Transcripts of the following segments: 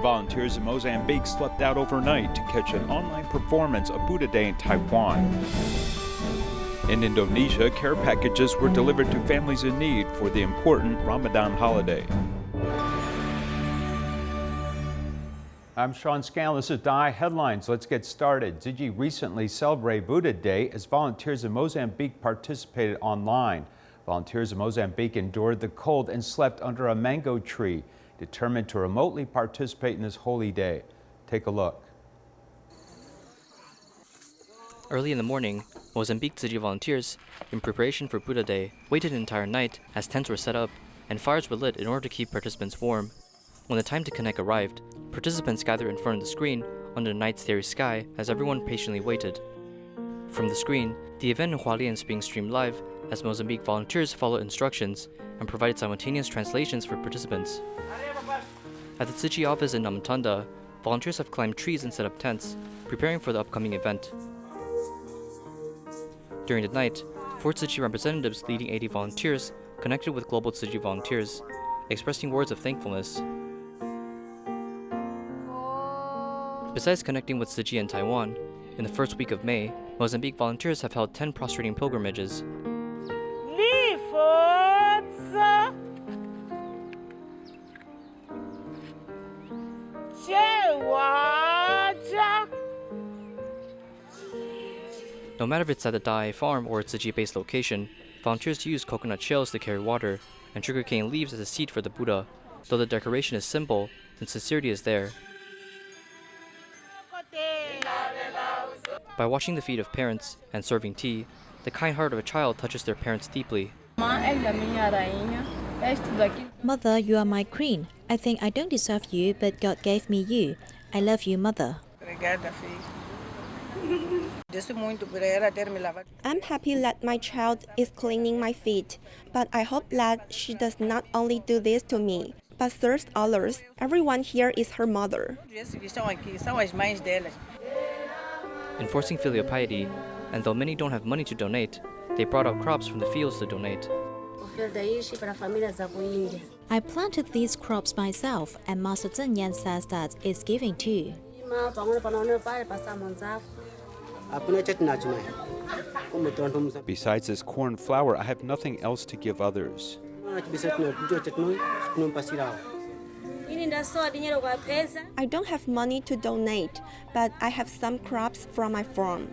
volunteers in Mozambique slept out overnight to catch an online performance of Buddha Day in Taiwan. In Indonesia, care packages were delivered to families in need for the important Ramadan holiday. I'm Sean Scanlon. This is DI Headlines. Let's get started. Tzu Chi recently celebrated Buddha Day as volunteers in Mozambique participated online. Volunteers in Mozambique endured the cold and slept under a mango tree, determined to remotely participate in this holy day. Take a look. Early in the morning, Mozambique Tzu Chi volunteers, in preparation for Buddha Day, waited an entire night as tents were set up and fires were lit in order to keep participants warm. When the time to connect arrived, participants gathered in front of the screen under the night starry sky as everyone patiently waited. From the screen, the event in Hualien is being streamed live as Mozambique volunteers followed instructions and provided simultaneous translations for participants. At the Tzu Chi office in Namatanda, volunteers have climbed trees and set up tents, preparing for the upcoming event. During the night, 4 Tzu Chi representatives leading 80 volunteers connected with global Tzu Chi volunteers, expressing words of thankfulness. Besides connecting with Tzu Chi in Taiwan, in the first week of May, Mozambique volunteers have held 10 prostrating pilgrimages. No matter if it's at the Dai farm or a Tzu Chi-based location, volunteers use coconut shells to carry water and sugarcane leaves as a seed for the Buddha, though the decoration is simple, the sincerity is there. By washing the feet of parents and serving tea, the kind heart of a child touches their parents deeply. Mother, you are my queen. I think I don't deserve you, but God gave me you. I love you, Mother. I'm happy that my child is cleaning my feet, but I hope that she does not only do this to me, but serves others. Everyone here is her mother. Enforcing filial piety, and though many don't have money to donate, they brought out crops from the fields to donate. I planted these crops myself, and Master Zhen Yan says that it's giving too. Besides this corn flour, I have nothing else to give others. I don't have money to donate, but I have some crops from my farm.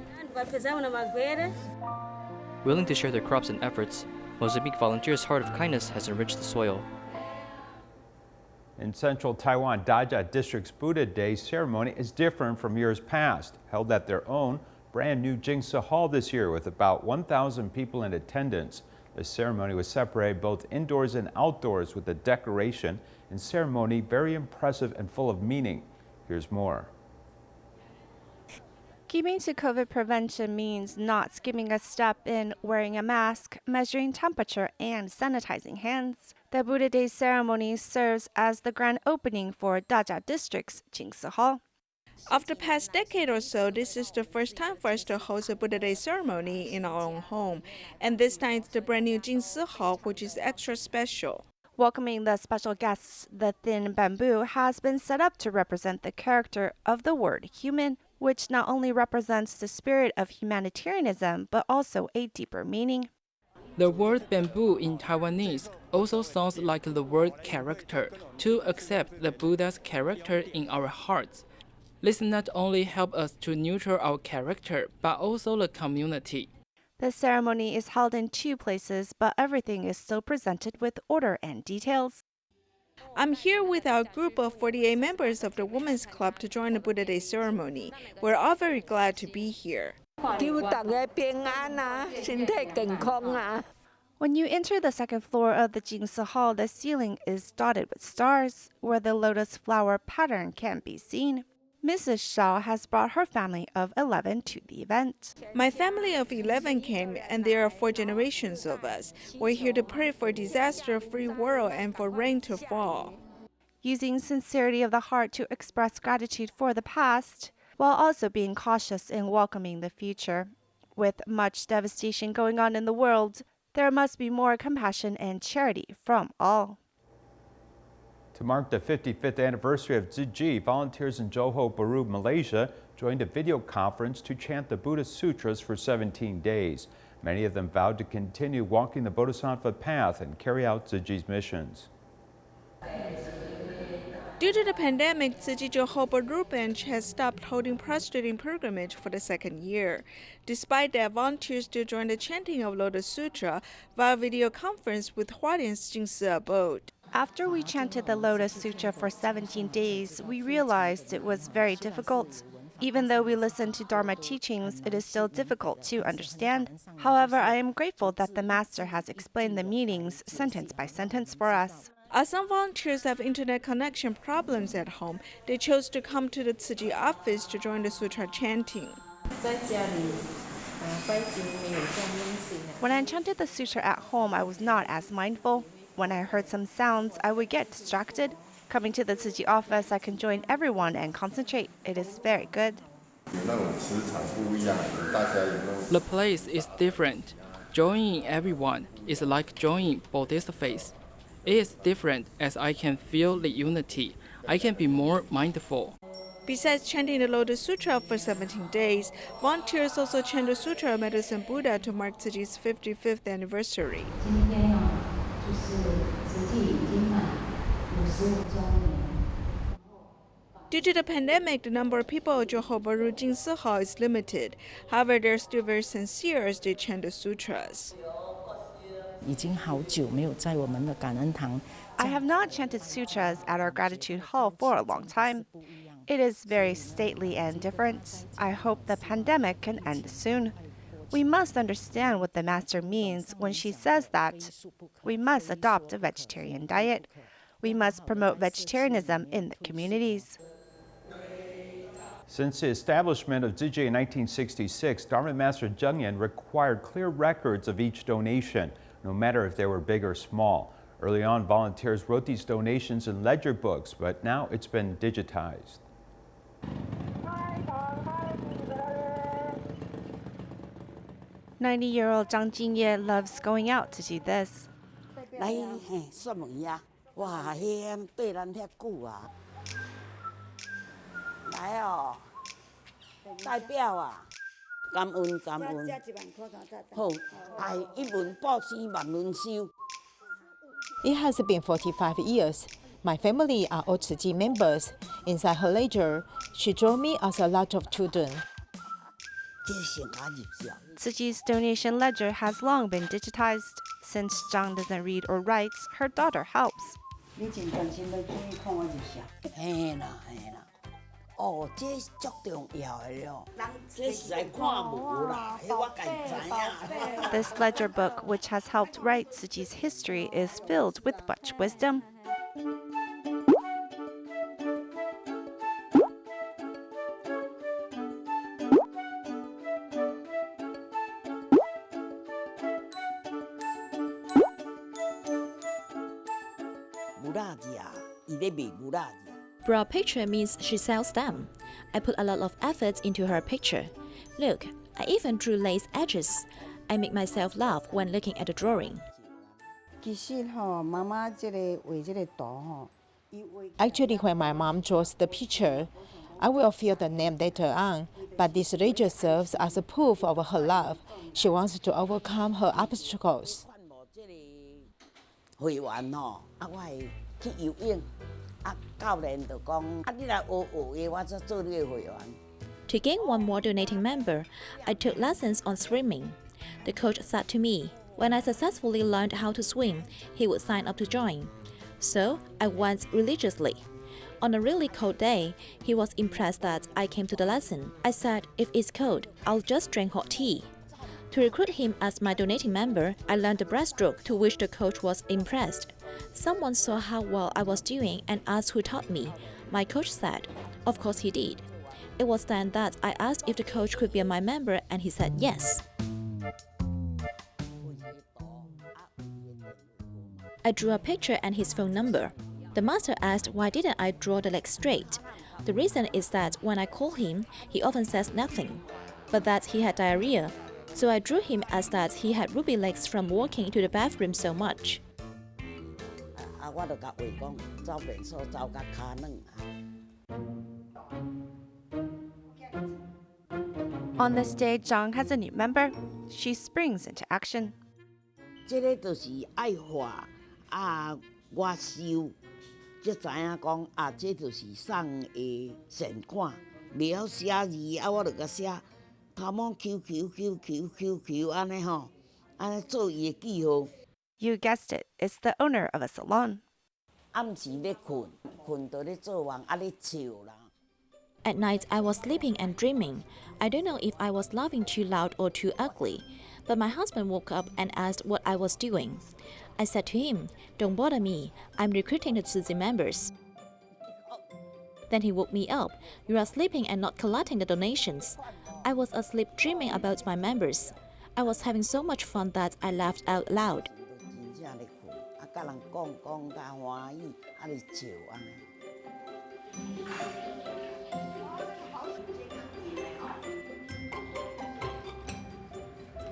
Willing to share their crops and efforts, Mozambique volunteers' heart of kindness has enriched the soil. In central Taiwan, Daja District's Buddha Day ceremony is different from years past, held at their own brand new Jingsa Hall this year with about 1,000 people in attendance. The ceremony was separated both indoors and outdoors with a decoration and ceremony very impressive and full of meaning. Here's more. Keeping to COVID prevention means not skipping a step in wearing a mask, measuring temperature, and sanitizing hands. The Buddha Day ceremony serves as the grand opening for Daja District's Jingsi Hall. Of the past decade or so, this is the first time for us to host a Buddha Day ceremony in our own home. And this time it's the brand new Jingsi Hall, which is extra special. Welcoming the special guests, the thin bamboo has been set up to represent the character of the word human, which not only represents the spirit of humanitarianism, but also a deeper meaning. The word bamboo in Taiwanese also sounds like the word character, to accept the Buddha's character in our hearts. This not only helps us to nurture our character, but also the community. The ceremony is held in 2 places, but everything is still presented with order and details. I'm here with our group of 48 members of the Women's Club to join the Buddha Day ceremony. We're all very glad to be here. When you enter the second floor of the Jingsi Hall, the ceiling is dotted with stars, where the lotus flower pattern can be seen. Mrs. Shao has brought her family of 11 to the event. My family of 11 came, and there are 4 generations of us. We're here to pray for a disaster-free world and for rain to fall. Using sincerity of the heart to express gratitude for the past, while also being cautious in welcoming the future. With much devastation going on in the world, there must be more compassion and charity from all. To mark the 55th anniversary of Tzu Chi, volunteers in Johor Bahru, Malaysia, joined a video conference to chant the Buddhist Sutras for 17 days. Many of them vowed to continue walking the Bodhisattva path and carry out Tzu Chi's missions. Due to the pandemic, Tzu Chi Johor Bahru branch has stopped holding prostrating pilgrimage for the second year. Despite that, volunteers still joined the chanting of Lotus Sutra via video conference with Hualien's Jingsi abode. After we chanted the Lotus Sutra for 17 days, we realized it was very difficult. Even though we listen to Dharma teachings, it is still difficult to understand. However, I am grateful that the Master has explained the meanings sentence by sentence for us. As some volunteers have internet connection problems at home, they chose to come to the Tzu Chi office to join the sutra chanting. When I chanted the sutra at home, I was not as mindful. When I heard some sounds, I would get distracted. Coming to the Tzu Chi office, I can join everyone and concentrate. It is very good. The place is different. Joining everyone is like joining Buddhist faith. It is different as I can feel the unity. I can be more mindful. Besides chanting the Lotus Sutra for 17 days, volunteers also chant the Sutra of Medicine Buddha to mark Tzu Chi's 55th anniversary. Due to the pandemic, the number of people at Johor Bahru Jingsi Hall is limited. However, they're still very sincere as they chant the sutras. I have not chanted sutras at our gratitude hall for a long time. It is very stately and different. I hope the pandemic can end soon. We must understand what the Master means when she says that we must adopt a vegetarian diet. We must promote vegetarianism in the communities. Since the establishment of Tzu Chi in 1966, Dharma Master Zheng Yen required clear records of each donation, no matter if they were big or small. Early on, volunteers wrote these donations in ledger books, but now it's been digitized. 90-year-old Zhang Jingye loves going out to do this. It has been 45 years. My family are all Tzu Chi members. Inside her ledger, she drew me as a lot of children. Tzu Chi's donation ledger has long been digitized. Since Zhang doesn't read or write, her daughter helps. This ledger book, which has helped write Tzu Chi's history, is filled with much wisdom. Bra picture means she sells them. I put a lot of effort into her picture. Look, I even drew lace edges. I make myself laugh when looking at the drawing. Actually, when my mom draws the picture, I will fill the name later on, but this ledger serves as a proof of her love. She wants to overcome her obstacles. To gain one more donating member, I took lessons on swimming. The coach said to me, when I successfully learned how to swim, he would sign up to join. So I went religiously. On a really cold day, he was impressed that I came to the lesson. I said, if it's cold, I'll just drink hot tea. To recruit him as my donating member, I learned the breaststroke, to which the coach was impressed. Someone saw how well I was doing and asked who taught me. My coach said, of course he did. It was then that I asked if the coach could be my member, and he said yes. I drew a picture and his phone number. The master asked why didn't I draw the legs straight. The reason is that when I call him, he often says nothing, but that he had diarrhea. So I drew him as that he had ruby legs from walking to the bathroom so much. 我就甲话讲，走便所走甲骹软On this day, Zhang has a new member. She springs into action. 这个就是爱画我收，才知影讲这就是送的善款。袂晓写字我就甲写头毛 QQQQQQ 安尼吼，安尼做伊的记号。You guessed it, it's the owner of a salon. 暗时咧困到咧做梦咧笑啦。At night, I was sleeping and dreaming. I don't know if I was laughing too loud or too ugly, but my husband woke up and asked what I was doing. I said to him, "Don't bother me, I'm recruiting the Tzu Chi members." Then he woke me up. "You are sleeping and not collecting the donations." I was asleep dreaming about my members. I was having so much fun that I laughed out loud. 真正咧困，甲人讲甲欢喜，咧笑安尼。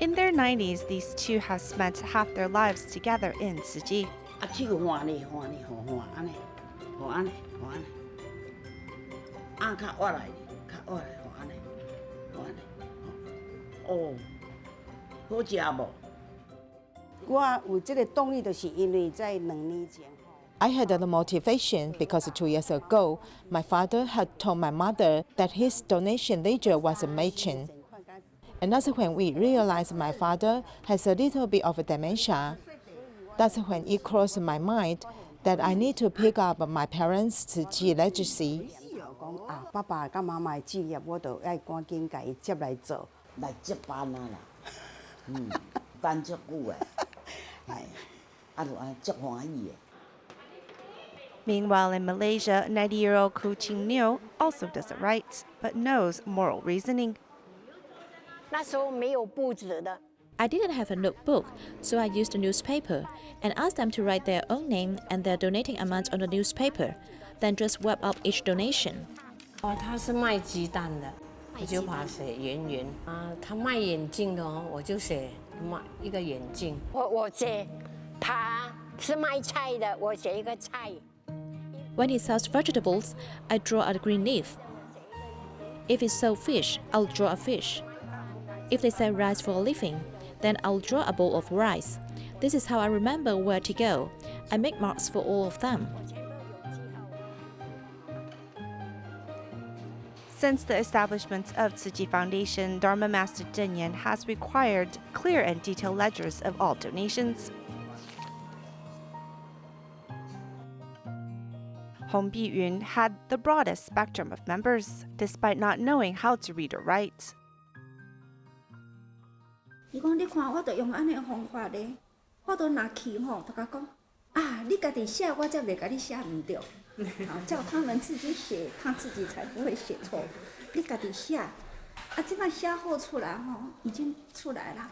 In their 90s, these two have spent half their lives together in Tzu Chi. 手换咧，安尼，安尼，较挖来，安尼，哦，好食无？我有这个动力，就是因为在2年前。I had the motivation because 2 years ago, my father had told my mother that his donation ledger was a merchant. And that's when we realized my father has a little bit of dementia. That's when it crossed my mind that I need to pick up my parents' Tzu Chi legacy. 讲爸爸甲妈妈的志业，我就要赶紧甲伊接来做，来接班啦，等足久诶，就安足欢喜诶。Meanwhile, in Malaysia, 90-year-old Koo Ching Neo also does it right, but knows moral reasoning. 那时候没有簿子的。 I didn't have a notebook, so I used a newspaper and asked them to write their own name and their donating amount on the newspaper, then just wrap up each donation. 他是卖鸡蛋的，我就把它写圆。他卖眼镜的我就写一个眼镜。我写他是卖菜的，我写一个菜。 When he sells vegetables, I draw a green leaf. If he sells fish, I'll draw a fish. If they sell rice for a living, then I'll draw a bowl of rice. This is how I remember where to go. I make marks for all of them. Since the establishment of Tzu Chi Foundation, Dharma Master Zhen Yan has required clear and detailed ledgers of all donations. Hong Biyun had the broadest spectrum of members, despite not knowing how to read or write. 伊讲你看，我就用安尼方法咧，我都拿去吼，就甲讲你家己写，我才袂甲你写唔对。叫他们自己写，他自己才不会写错。你家己写，这摆写后出来吼，已经出来了。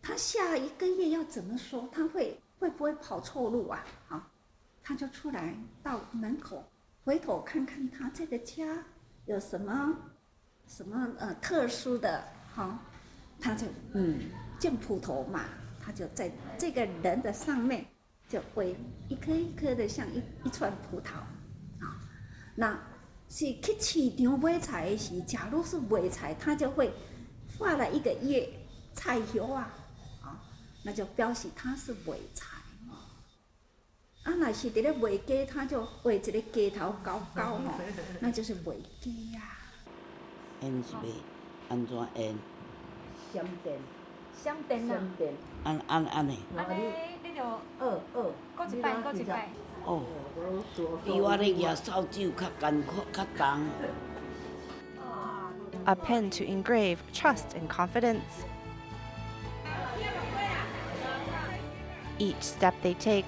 他下一个月要怎么说？他会不会跑错路啊？他就出来到门口，回头看看他这个家有什么特殊的他就见葡萄嘛，他就在这个人的上面就会一颗一颗的像一串葡萄那是去市场买菜的时，假如是卖菜，他就会画了一个叶菜油那就表示他是卖菜若是伫咧卖鸡，他就画一个鸡头高高那就是卖鸡呀。烟是卖安怎烟？香电安尼。你就搁一摆。哦，比我咧举扫帚较艰苦较重。A pen to engrave trust and confidence. Each step they take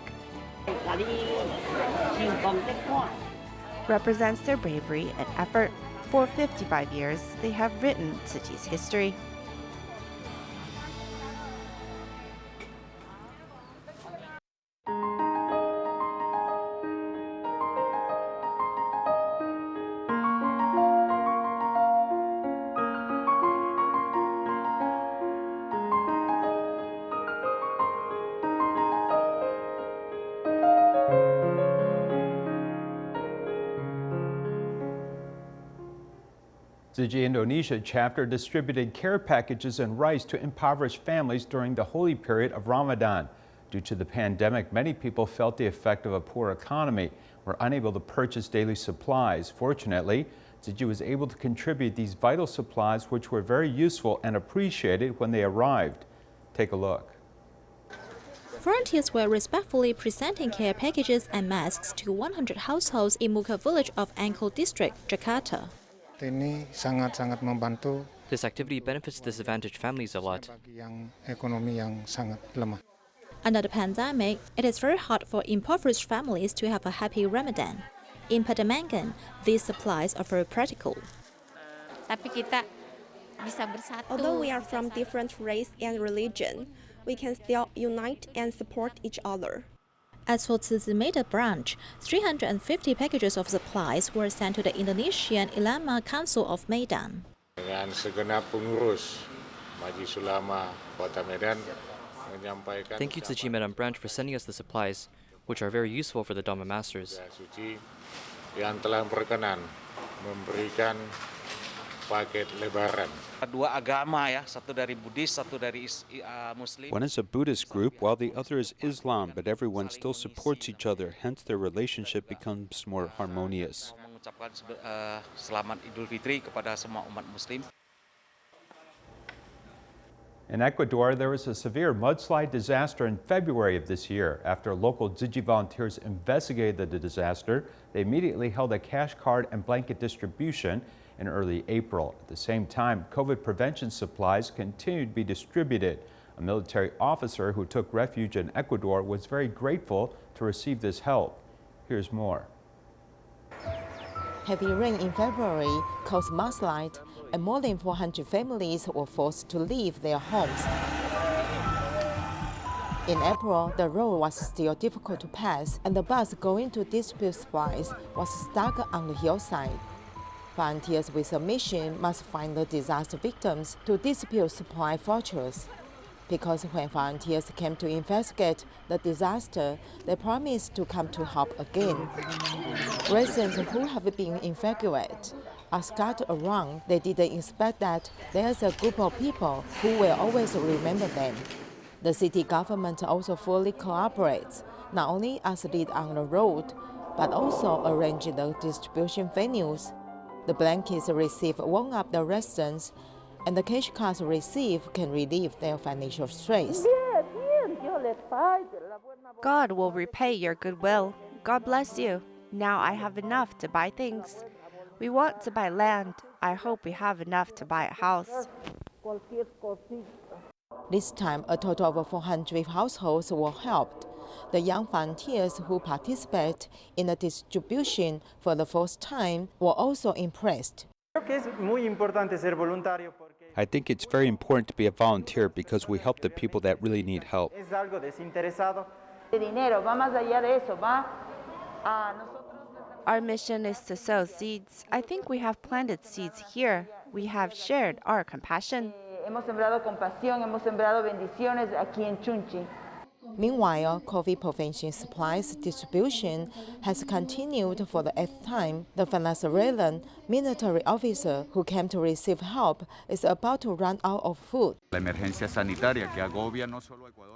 represents their bravery and effort. For 55 years, they have written Tzu Chi's history. Tzu Chi Indonesia chapter distributed care packages and rice to impoverished families during the holy period of Ramadan. Due to the pandemic, many people felt the effect of a poor economy, were unable to purchase daily supplies. Fortunately, Tzu Chi was able to contribute these vital supplies, which were very useful and appreciated when they arrived. Take a look. Volunteers were respectfully presenting care packages and masks to 100 households in Muka village of Angkor district, Jakarta. Ini sangat-sangat membantu This activity benefits disadvantaged families a lot. bagi yang ekonomi yang sangat lemah. Under the pandemic, it is very hard for impoverished families to have a happy Ramadan. In Pademangan, these supplies are very practical. Although we are from different race and religion, we can still unite and support each other. As for Tzu Chi Medan branch, 350 packages of supplies were sent to the Indonesian Ulama Council of Medan. Dengan segenap pengurus Majelis Ulama Kota Medan menyampaikan Thank you to Tzu Chi Medan branch for sending us the supplies, which are very useful for the Dhamma masters. suci yang telah berkenan memberikan paket lebaran. Dua agama ya, satu dari Buddhis, satu dari Muslim. One is a Buddhist group while the other is Islam, but everyone still supports each other, hence their relationship becomes more harmonious. Mengucapkan selamat Idul Fitri kepada semua umat Muslim. In Ecuador, there was a severe mudslide disaster in February of this year. After local Tzu Chi volunteers investigated the disaster, they immediately held a cash card and blanket distribution in early April. At the same time, COVID prevention supplies continued to be distributed. A military officer who took refuge in Ecuador was very grateful to receive this help. Here's more. Heavy rain in February caused mudslide, and more than 400 families were forced to leave their homes. In April, the road was still difficult to pass, and the bus going to distribute supplies was stuck on the hillside. Volunteers with a mission must find the disaster victims to distribute supply vouchers. Because when volunteers came to investigate the disaster, they promised to come to help again. Residents who have been evacuated are scattered around. They didn't expect that there's a group of people who will always remember them. The city government also fully cooperates, not only as lead on the road, but also arrange the distribution venues. The blankets received warm up the residents, and the cash cards received can relieve their financial stress. God will repay your goodwill. God bless you. Now I have enough to buy things. We want to buy land. I hope we have enough to buy a house. This time, a total of 400 households were helped. The young volunteers who participate in the distribution for the first time were also impressed. I think it's very important to be a volunteer because we help the people that really need help. Our mission is to sow seeds. I think we have planted seeds here. We have shared our compassion. Meanwhile, COVID prevention supplies distribution has continued for the 8th time. The Venezuelan military officer who came to receive help is about to run out of food. The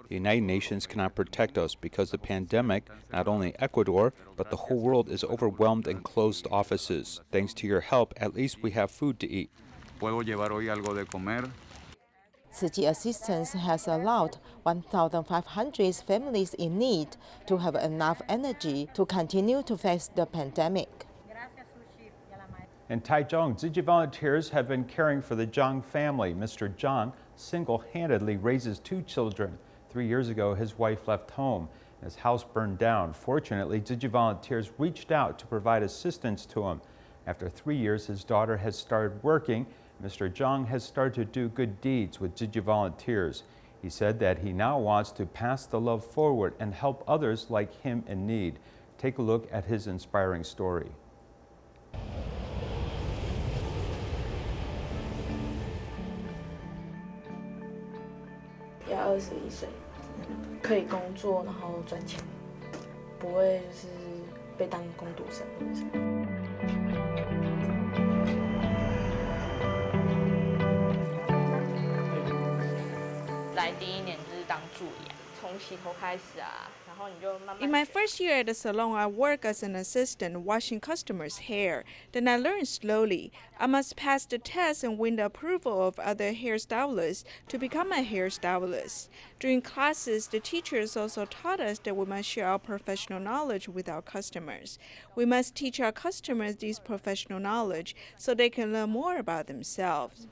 United Nations cannot protect us because the pandemic, not only Ecuador, but the whole world is overwhelmed and closed offices. Thanks to your help, at least we have food to eat. Tzu Chi assistance has allowed 1,500 families in need to have enough energy to continue to face the pandemic. In Taiwan, Tzu Chi volunteers have been caring for the Zhang family. Mr. Zhang single-handedly raises 2 children. 3 years ago, his wife left home and his house burned down. Fortunately, Tzu Chi volunteers reached out to provide assistance to him. After 3 years, his daughter has started working. Mr. Zhang has started to do good deeds with Tzu Chi volunteers. He said that he now wants to pass the love forward and help others like him in need. Take a look at his inspiring story. Yeah, 21岁，可以工作，然后赚钱，不会就是被当工读生或者什么。助理啊，从洗头开始啊，然后你就慢慢。In my first year at the salon, I work as an assistant washing customers' hair. Then I learned slowly. I must pass the test and win the approval of other hairstylists to become a hairstylist. During classes, the teachers also taught us that we must share our professional knowledge with our customers. We must teach our customers this professional knowledge so they can learn more about themselves.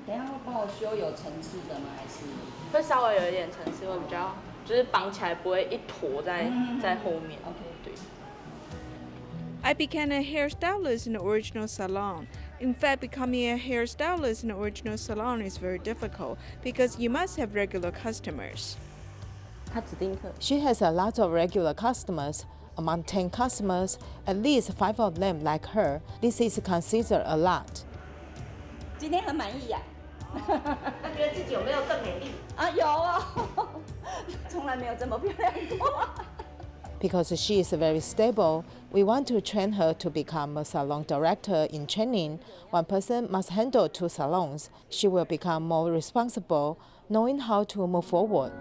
等一下会帮我修有层次的吗？还是会稍微有一点层次，会比较就是绑起来不会一坨在后面。对。I became a hairstylist in the original salon. In fact, becoming a hairstylist in the original salon is very difficult because you must have regular customers. She has a lot of regular customers. Among 10 customers, at least 5 of them like her. This is considered a lot. 今天很满意呀、那觉得自己有没有更美丽？啊，有啊，从来没有这么漂亮过。Because she is very stable, we want to train her to become a salon director in training. One person must handle 2 salons. She will become more responsible, knowing how to move forward.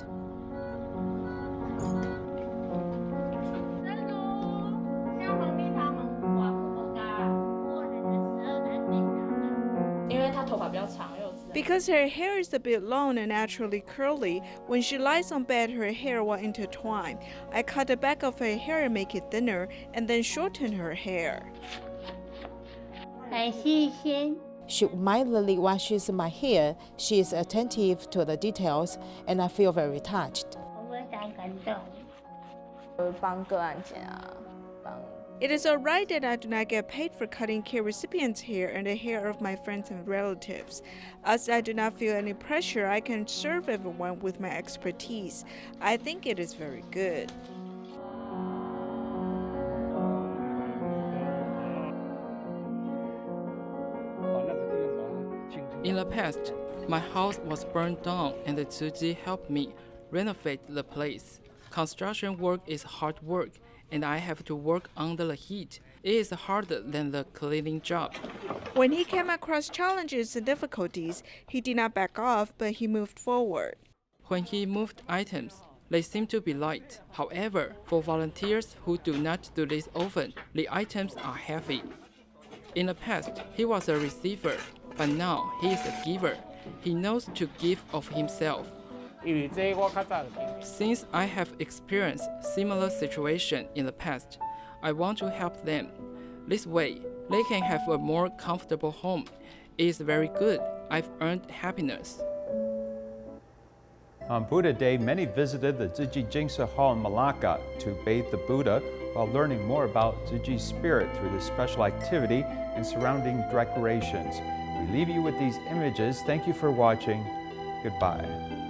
因为她头发比较长， Because her hair is a bit long and naturally curly, when she lies on bed, her hair will intertwine. I cut the back of her hair and make it thinner, and then shorten her hair. 很细心. She mildly washes my hair. She is attentive to the details, and I feel very touched. 我会很感动。帮个案剪啊，帮。 It is alright that I do not get paid for cutting care recipients' hair and the hair of my friends and relatives. As I do not feel any pressure, I can serve everyone with my expertise. I think it is very good. In the past, my house was burned down and the Tzu Chi helped me renovate the place. Construction work is hard work, and I have to work under the heat. It is harder than the cleaning job. When he came across challenges and difficulties, he did not back off, but he moved forward. When he moved items, they seem to be light. However, for volunteers who do not do this often, the items are heavy. In the past, he was a receiver, but now he is a giver. He knows to give of himself. Since I have experienced similar situation in the past, I want to help them. This way, they can have a more comfortable home. It is very good. I've earned happiness. On Buddha Day, many visited the Tzu Chi Jingsa Hall in Malacca to bathe the Buddha while learning more about Tzu Chi's spirit through this special activity and surrounding decorations. We leave you with these images. Thank you for watching. Goodbye.